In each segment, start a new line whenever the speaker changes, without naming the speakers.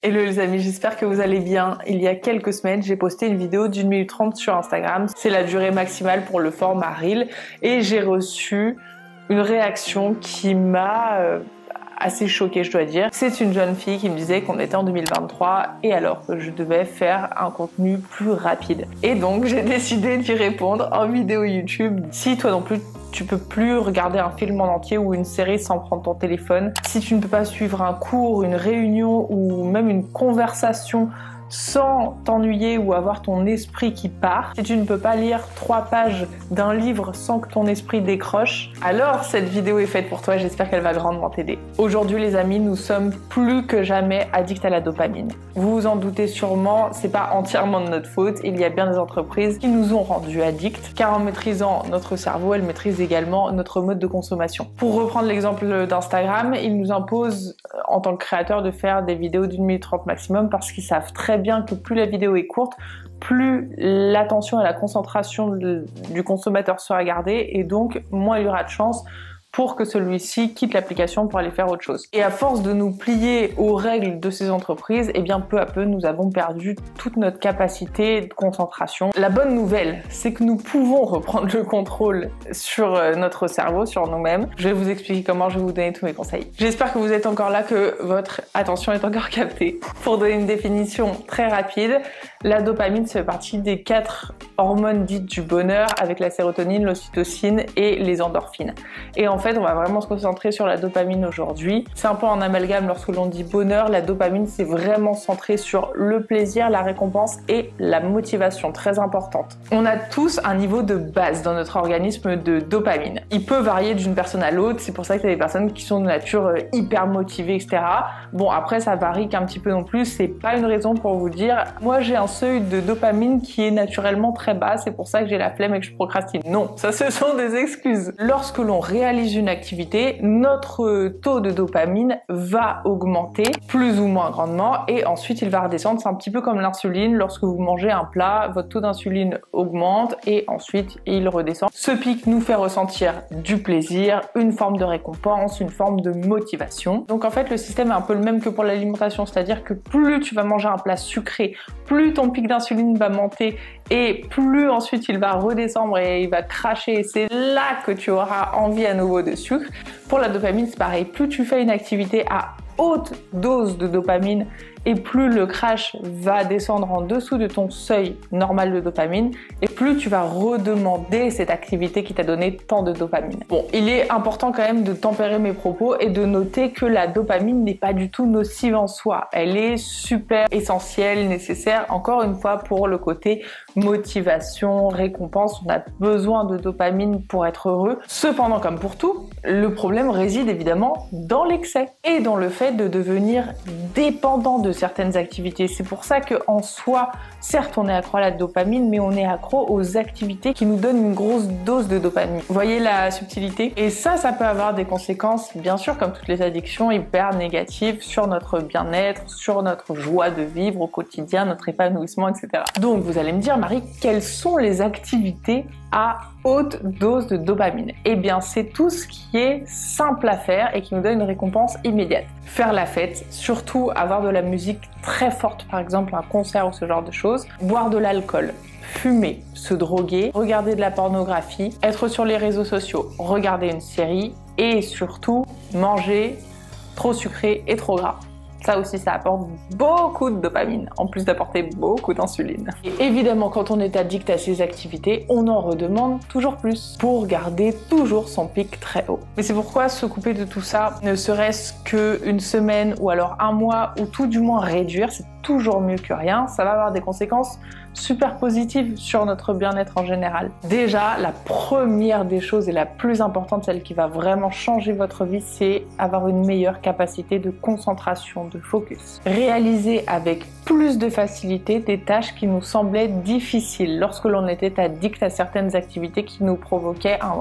Hello les amis, j'espère que vous allez bien. Il y a quelques semaines, j'ai posté une vidéo d'1 minute 30 sur Instagram. C'est la durée maximale pour le format Reel. Et j'ai reçu une réaction qui m'a assez choquée, je dois dire. C'est une jeune fille qui me disait qu'on était en 2023 et alors que je devais faire un contenu plus rapide. Et donc j'ai décidé d'y répondre en vidéo YouTube. Si toi non plus tu peux plus regarder un film en entier ou une série sans prendre ton téléphone, si tu ne peux pas suivre un cours, une réunion ou même une conversation sans t'ennuyer ou avoir ton esprit qui part, si tu ne peux pas lire 3 pages d'un livre sans que ton esprit décroche, alors cette vidéo est faite pour toi et j'espère qu'elle va grandement t'aider. Aujourd'hui les amis, nous sommes plus que jamais addicts à la dopamine. Vous vous en doutez sûrement, c'est pas entièrement de notre faute, il y a bien des entreprises qui nous ont rendus addicts, car en maîtrisant notre cerveau, elles maîtrisent également notre mode de consommation. Pour reprendre l'exemple d'Instagram, ils nous imposent en tant que créateurs de faire des vidéos d'1 minute 30 maximum parce qu'ils savent très bien que plus la vidéo est courte, plus l'attention et la concentration du consommateur sera gardée et donc moins il y aura de chance pour que celui-ci quitte l'application pour aller faire autre chose. Et à force de nous plier aux règles de ces entreprises, eh bien peu à peu nous avons perdu toute notre capacité de concentration. La bonne nouvelle, c'est que nous pouvons reprendre le contrôle sur notre cerveau, sur nous-mêmes. Je vais vous expliquer comment, je vais vous donner tous mes conseils. J'espère que vous êtes encore là, que votre attention est encore captée. Pour donner une définition très rapide, la dopamine fait partie des 4 hormones dites du bonheur avec la sérotonine, l'ocytocine et les endorphines. Et en fait, on va vraiment se concentrer sur la dopamine aujourd'hui. C'est un peu en amalgame lorsque l'on dit bonheur. La dopamine, c'est vraiment centré sur le plaisir, la récompense et la motivation, très importante. On a tous un niveau de base dans notre organisme de dopamine. Il peut varier d'une personne à l'autre, c'est pour ça qu'il y a des personnes qui sont de nature hyper motivées, etc. Bon, après, ça varie qu'un petit peu non plus, c'est pas une raison pour vous dire « moi j'ai un seuil de dopamine qui est naturellement très bas, c'est pour ça que j'ai la flemme et que je procrastine ». Non, ça ce sont des excuses. Lorsque l'on réalise une activité, notre taux de dopamine va augmenter plus ou moins grandement et ensuite il va redescendre. C'est un petit peu comme l'insuline. Lorsque vous mangez un plat, votre taux d'insuline augmente et ensuite il redescend. Ce pic nous fait ressentir du plaisir, une forme de récompense, une forme de motivation. Donc en fait le système est un peu le même que pour l'alimentation, c'est-à-dire que plus tu vas manger un plat sucré, plus ton pic d'insuline va monter et plus ensuite il va redescendre et il va cracher et c'est là que tu auras envie à nouveau de sucre. Pour la dopamine c'est pareil, plus tu fais une activité à haute dose de dopamine et plus le crash va descendre en dessous de ton seuil normal de dopamine et plus tu vas redemander cette activité qui t'a donné tant de dopamine. Bon, il est important quand même de tempérer mes propos et de noter que la dopamine n'est pas du tout nocive en soi. Elle est super essentielle, nécessaire, encore une fois, pour le côté motivation, récompense. On a besoin de dopamine pour être heureux. Cependant, comme pour tout, le problème réside évidemment dans l'excès et dans le fait de devenir dépendant de certaines activités. C'est pour ça qu'en soi, certes, on est accro à la dopamine, mais on est accro aux activités qui nous donnent une grosse dose de dopamine. Vous voyez la subtilité? Et ça peut avoir des conséquences, bien sûr, comme toutes les addictions, hyper négatives sur notre bien-être, sur notre joie de vivre au quotidien, notre épanouissement, etc. Donc, vous allez me dire, Marie, quelles sont les activités à haute dose de dopamine? Eh bien, c'est tout ce qui est simple à faire et qui nous donne une récompense immédiate. Faire la fête, surtout avoir de la musique très forte, par exemple un concert ou ce genre de choses, boire de l'alcool, fumer, se droguer, regarder de la pornographie, être sur les réseaux sociaux, regarder une série et surtout manger trop sucré et trop gras. Ça aussi, ça apporte beaucoup de dopamine, en plus d'apporter beaucoup d'insuline. Et évidemment, quand on est addict à ces activités, on en redemande toujours plus pour garder toujours son pic très haut. Mais c'est pourquoi se couper de tout ça, ne serait-ce qu'une semaine ou alors un mois, ou tout du moins réduire, c'est toujours mieux que rien. Ça va avoir des conséquences super positives sur notre bien-être en général. Déjà, la première des choses et la plus importante, celle qui va vraiment changer votre vie, c'est avoir une meilleure capacité de concentration, de focus. Réaliser avec plus de facilité des tâches qui nous semblaient difficiles lorsque l'on était addict à certaines activités qui nous provoquaient un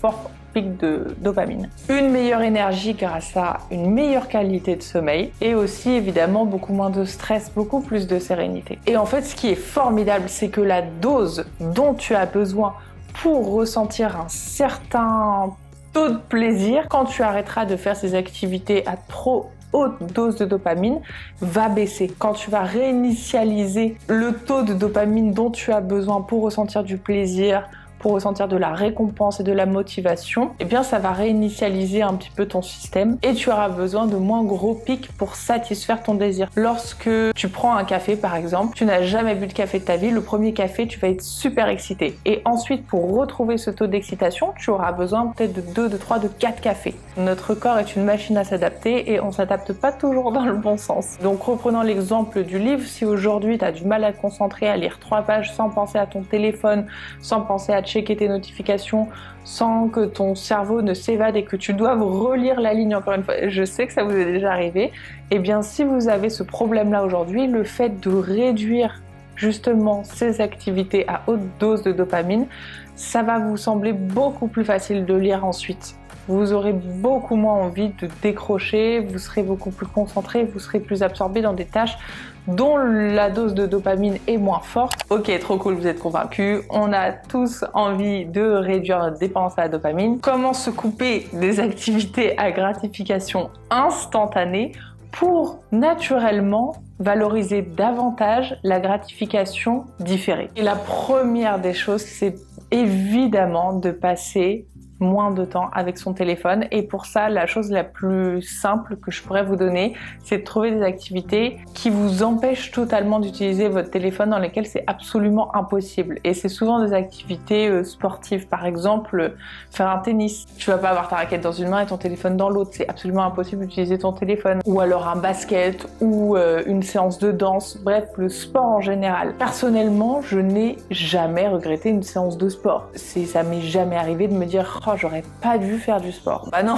fort pic de dopamine. Une meilleure énergie grâce à une meilleure qualité de sommeil et aussi évidemment beaucoup moins de stress, beaucoup plus de sérénité. Et en fait, ce qui est formidable, c'est que la dose dont tu as besoin pour ressentir un certain taux de plaisir, quand tu arrêteras de faire ces activités à trop haute dose de dopamine va baisser. Quand tu vas réinitialiser le taux de dopamine dont tu as besoin pour ressentir du plaisir, pour ressentir de la récompense et de la motivation, eh bien ça va réinitialiser un petit peu ton système et tu auras besoin de moins gros pics pour satisfaire ton désir. Lorsque tu prends un café par exemple, tu n'as jamais bu de café de ta vie, le premier café tu vas être super excité et ensuite pour retrouver ce taux d'excitation, tu auras besoin peut-être de 2, de 3, de 4 cafés. Notre corps est une machine à s'adapter et on s'adapte pas toujours dans le bon sens. Donc reprenons l'exemple du livre, si aujourd'hui tu as du mal à te concentrer à lire 3 pages sans penser à ton téléphone, sans penser à checker tes notifications, sans que ton cerveau ne s'évade et que tu doives relire la ligne encore une fois, je sais que ça vous est déjà arrivé, et bien si vous avez ce problème-là aujourd'hui, le fait de réduire justement ces activités à haute dose de dopamine, ça va vous sembler beaucoup plus facile de lire ensuite. Vous aurez beaucoup moins envie de décrocher, vous serez beaucoup plus concentré, vous serez plus absorbé dans des tâches dont la dose de dopamine est moins forte. Ok, trop cool, vous êtes convaincus. On a tous envie de réduire notre dépendance à la dopamine. Comment se couper des activités à gratification instantanée pour naturellement valoriser davantage la gratification différée. Et la première des choses, c'est évidemment de passer moins de temps avec son téléphone et pour ça la chose la plus simple que je pourrais vous donner, c'est de trouver des activités qui vous empêchent totalement d'utiliser votre téléphone, dans lesquelles c'est absolument impossible, et c'est souvent des activités sportives. Par exemple, faire un tennis, tu vas pas avoir ta raquette dans une main et ton téléphone dans l'autre, c'est absolument impossible d'utiliser ton téléphone. Ou alors un basket ou une séance de danse, bref, le sport en général. Personnellement, je n'ai jamais regretté une séance de sport. Ça m'est jamais arrivé de me dire oh, j'aurais pas dû faire du sport. Bah non,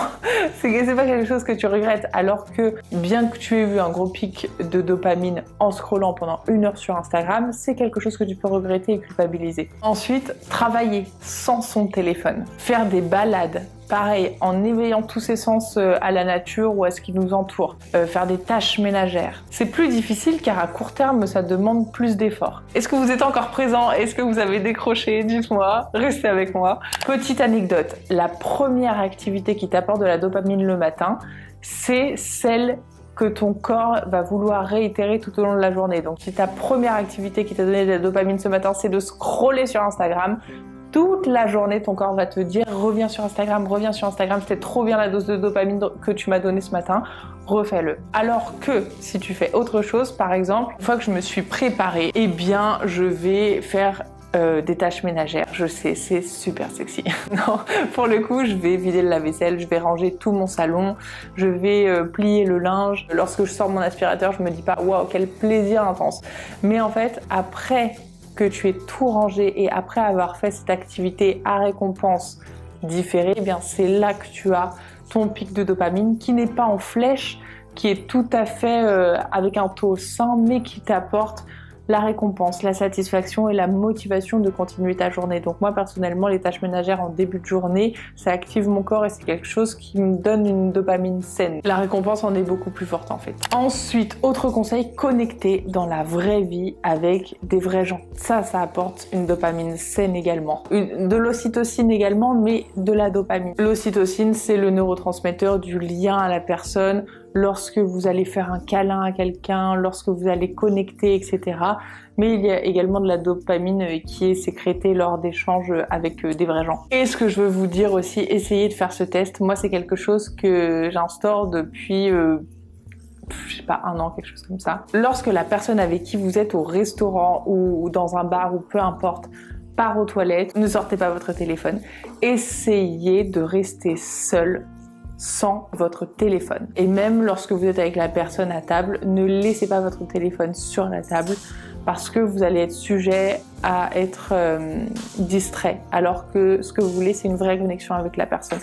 c'est pas quelque chose que tu regrettes, alors que bien que tu aies eu un gros pic de dopamine en scrollant pendant 1 heure sur Instagram, c'est quelque chose que tu peux regretter et culpabiliser. Ensuite, travailler sans son téléphone, faire des balades. Pareil, en éveillant tous ses sens à la nature ou à ce qui nous entoure. Faire des tâches ménagères. C'est plus difficile car à court terme, ça demande plus d'efforts. Est-ce que vous êtes encore présent? Est-ce que vous avez décroché? Dites-moi, restez avec moi. Petite anecdote, la première activité qui t'apporte de la dopamine le matin, c'est celle que ton corps va vouloir réitérer tout au long de la journée. Donc si ta première activité qui t'a donné de la dopamine ce matin, c'est de scroller sur Instagram, toute la journée, ton corps va te dire reviens sur Instagram, c'était trop bien la dose de dopamine que tu m'as donnée ce matin, refais-le. Alors que si tu fais autre chose, par exemple, une fois que je me suis préparée, eh bien je vais faire des tâches ménagères. Je sais, c'est super sexy. Non, pour le coup, je vais vider le lave-vaisselle, je vais ranger tout mon salon, je vais plier le linge. Lorsque je sors mon aspirateur, je me dis pas waouh, quel plaisir intense. Mais en fait, après que tu aies tout rangé et après avoir fait cette activité à récompense différée, eh bien c'est là que tu as ton pic de dopamine qui n'est pas en flèche, qui est tout à fait avec un taux sain, mais qui t'apporte la récompense, la satisfaction et la motivation de continuer ta journée. Donc moi personnellement, les tâches ménagères en début de journée, ça active mon corps et c'est quelque chose qui me donne une dopamine saine. La récompense en est beaucoup plus forte en fait. Ensuite, autre conseil, connecter dans la vraie vie avec des vrais gens. Ça apporte une dopamine saine également. De l'ocytocine également, mais de la dopamine. L'ocytocine, c'est le neurotransmetteur du lien à la personne, lorsque vous allez faire un câlin à quelqu'un, lorsque vous allez connecter, etc. Mais il y a également de la dopamine qui est sécrétée lors d'échanges avec des vrais gens. Et ce que je veux vous dire aussi, essayez de faire ce test. Moi, c'est quelque chose que j'instaure depuis je sais pas, 1 an, quelque chose comme ça. Lorsque la personne avec qui vous êtes au restaurant ou dans un bar ou peu importe, part aux toilettes, ne sortez pas votre téléphone. Essayez de rester seul sans votre téléphone. Et même lorsque vous êtes avec la personne à table, ne laissez pas votre téléphone sur la table parce que vous allez être sujet à être distrait, alors que ce que vous voulez, c'est une vraie connexion avec la personne.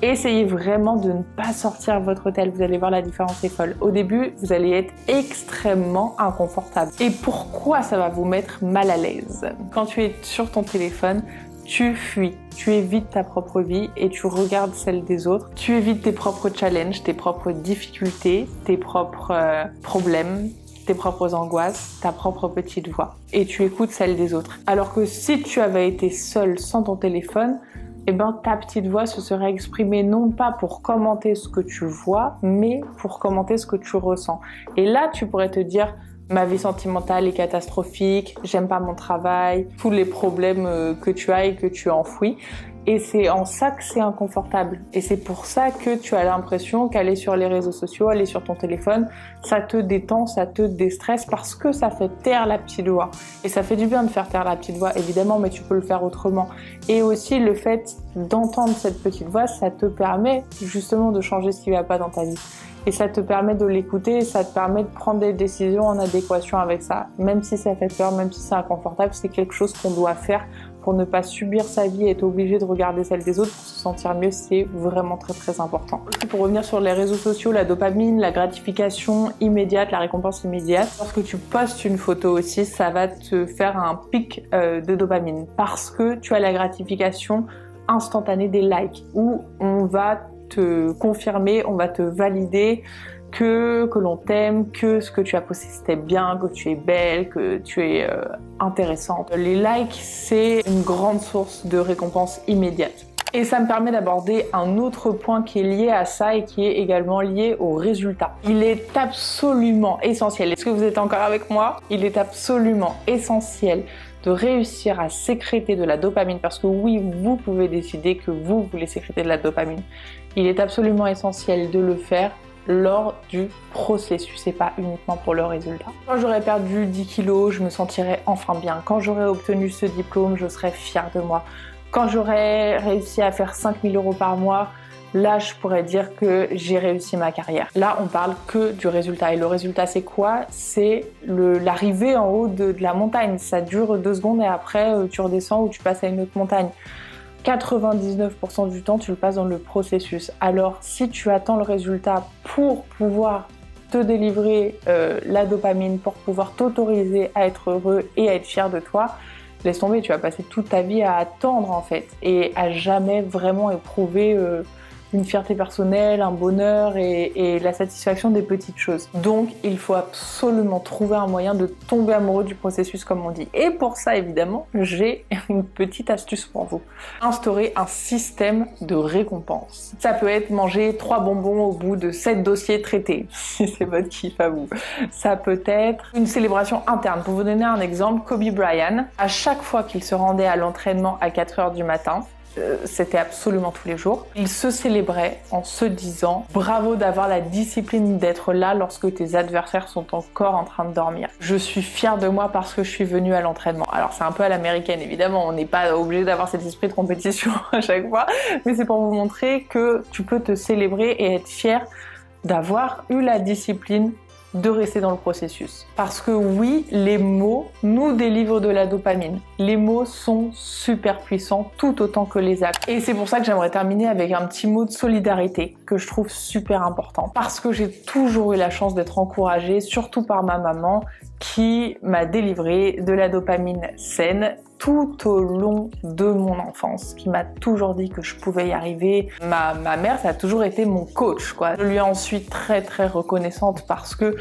Essayez vraiment de ne pas sortir votre tel, vous allez voir, la différence est folle. Au début, vous allez être extrêmement inconfortable. Et pourquoi ça va vous mettre mal à l'aise? Quand tu es sur ton téléphone, tu fuis, tu évites ta propre vie et tu regardes celle des autres. Tu évites tes propres challenges, tes propres difficultés, tes propres problèmes, tes propres angoisses, ta propre petite voix. Et tu écoutes celle des autres. Alors que si tu avais été seul sans ton téléphone, eh ben, ta petite voix se serait exprimée non pas pour commenter ce que tu vois, mais pour commenter ce que tu ressens. Et là, tu pourrais te dire, ma vie sentimentale est catastrophique, j'aime pas mon travail, tous les problèmes que tu as et que tu enfouis. Et c'est en ça que c'est inconfortable. Et c'est pour ça que tu as l'impression qu'aller sur les réseaux sociaux, aller sur ton téléphone, ça te détend, ça te déstresse parce que ça fait taire la petite voix. Et ça fait du bien de faire taire la petite voix, évidemment, mais tu peux le faire autrement. Et aussi, le fait d'entendre cette petite voix, ça te permet justement de changer ce qui va pas dans ta vie. Et ça te permet de l'écouter, et ça te permet de prendre des décisions en adéquation avec ça. Même si ça fait peur, même si c'est inconfortable, c'est quelque chose qu'on doit faire pour ne pas subir sa vie et être obligé de regarder celle des autres pour se sentir mieux, c'est vraiment très très important. Pour revenir sur les réseaux sociaux, la dopamine, la gratification immédiate, la récompense immédiate, lorsque tu postes une photo aussi, ça va te faire un pic de dopamine parce que tu as la gratification instantanée des likes où on va te confirmer, on va te valider que l'on t'aime, que ce que tu as posté c'était bien, que tu es belle, que tu es intéressante. Les likes, c'est une grande source de récompense immédiate. Et ça me permet d'aborder un autre point qui est lié à ça et qui est également lié aux résultats. Il est absolument essentiel. Est-ce que vous êtes encore avec moi? Il est absolument essentiel de réussir à sécréter de la dopamine parce que oui, vous pouvez décider que vous voulez sécréter de la dopamine. Il est absolument essentiel de le faire lors du processus et pas uniquement pour le résultat. Quand j'aurai perdu 10 kilos, je me sentirai enfin bien. Quand j'aurai obtenu ce diplôme, je serai fière de moi. Quand j'aurai réussi à faire 5 000 € par mois, là, je pourrais dire que j'ai réussi ma carrière. Là, on parle que du résultat. Et le résultat, c'est quoi? C'est l'arrivée en haut de la montagne. Ça dure 2 secondes et après, tu redescends ou tu passes à une autre montagne. 99% du temps, tu le passes dans le processus. Alors, si tu attends le résultat pour pouvoir te délivrer la dopamine, pour pouvoir t'autoriser à être heureux et à être fier de toi, laisse tomber, tu vas passer toute ta vie à attendre en fait et à jamais vraiment éprouver une fierté personnelle, un bonheur et la satisfaction des petites choses. Donc, il faut absolument trouver un moyen de tomber amoureux du processus, comme on dit. Et pour ça, évidemment, j'ai une petite astuce pour vous. Instaurer un système de récompense. Ça peut être manger 3 bonbons au bout de 7 dossiers traités, si c'est votre kiff à vous. Ça peut être une célébration interne. Pour vous donner un exemple, Kobe Bryant, à chaque fois qu'il se rendait à l'entraînement à 4 h du matin, c'était absolument tous les jours, il se célébrait en se disant « Bravo d'avoir la discipline d'être là lorsque tes adversaires sont encore en train de dormir. Je suis fière de moi parce que je suis venue à l'entraînement. » Alors c'est un peu à l'américaine évidemment, on n'est pas obligé d'avoir cet esprit de compétition à chaque fois, mais c'est pour vous montrer que tu peux te célébrer et être fier d'avoir eu la discipline de rester dans le processus. Parce que oui, les mots nous délivrent de la dopamine. Les mots sont super puissants tout autant que les actes. Et c'est pour ça que j'aimerais terminer avec un petit mot de solidarité que je trouve super important. Parce que j'ai toujours eu la chance d'être encouragée, surtout par ma maman, qui m'a délivré de la dopamine saine tout au long de mon enfance, qui m'a toujours dit que je pouvais y arriver. Ma mère, ça a toujours été mon coach, quoi. Je lui en suis très très reconnaissante parce que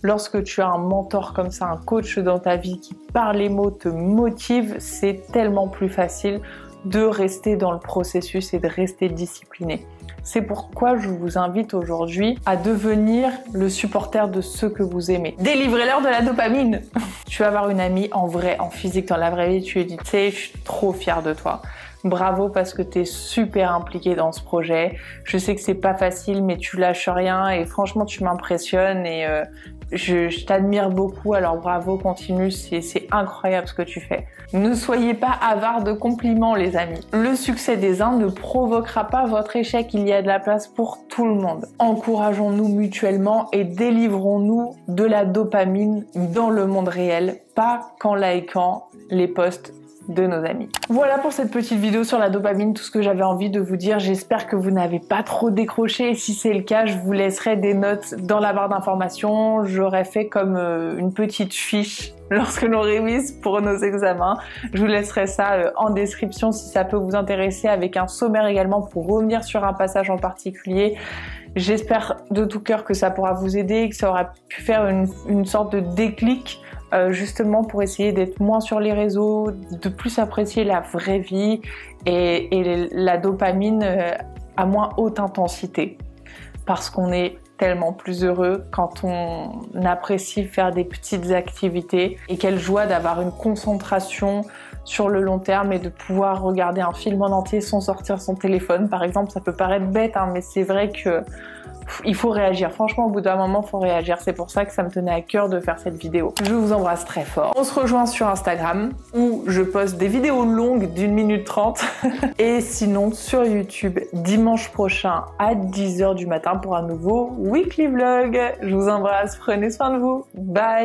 lorsque tu as un mentor comme ça, un coach dans ta vie qui par les mots te motive, c'est tellement plus facile de rester dans le processus et de rester discipliné. C'est pourquoi je vous invite aujourd'hui à devenir le supporter de ceux que vous aimez. Délivrez-leur de la dopamine. Tu vas avoir une amie en vrai, en physique, dans la vraie vie, tu lui dis, tu sais, je suis trop fière de toi. Bravo parce que tu es super impliquée dans ce projet. Je sais que c'est pas facile, mais tu lâches rien et franchement, tu m'impressionnes et je t'admire beaucoup. Alors bravo, continue, c'est incroyable ce que tu fais. Ne soyez pas avares de compliments, les amis. Le succès des uns ne provoquera pas votre échec. Il y a de la place pour tout le monde. Encourageons-nous mutuellement et délivrons-nous de la dopamine dans le monde réel, pas qu'en likant les posts de nos amis. Voilà pour cette petite vidéo sur la dopamine, tout ce que j'avais envie de vous dire. J'espère que vous n'avez pas trop décroché et si c'est le cas, je vous laisserai des notes dans la barre d'informations. J'aurais fait comme une petite fiche lorsque l'on révise pour nos examens. Je vous laisserai ça en description si ça peut vous intéresser, avec un sommaire également pour revenir sur un passage en particulier. J'espère de tout cœur que ça pourra vous aider, que ça aura pu faire une sorte de déclic justement pour essayer d'être moins sur les réseaux, de plus apprécier la vraie vie et la dopamine à moins haute intensité. Parce qu'on est tellement plus heureux quand on apprécie faire des petites activités, et quelle joie d'avoir une concentration sur le long terme et de pouvoir regarder un film en entier sans sortir son téléphone. Par exemple, ça peut paraître bête, hein, mais c'est vrai que il faut réagir. Franchement, au bout d'un moment, il faut réagir. C'est pour ça que ça me tenait à cœur de faire cette vidéo. Je vous embrasse très fort. On se rejoint sur Instagram où je poste des vidéos longues d'1 minute 30 et sinon sur YouTube dimanche prochain à 10 h du matin pour un nouveau weekly vlog. Je vous embrasse, prenez soin de vous. Bye!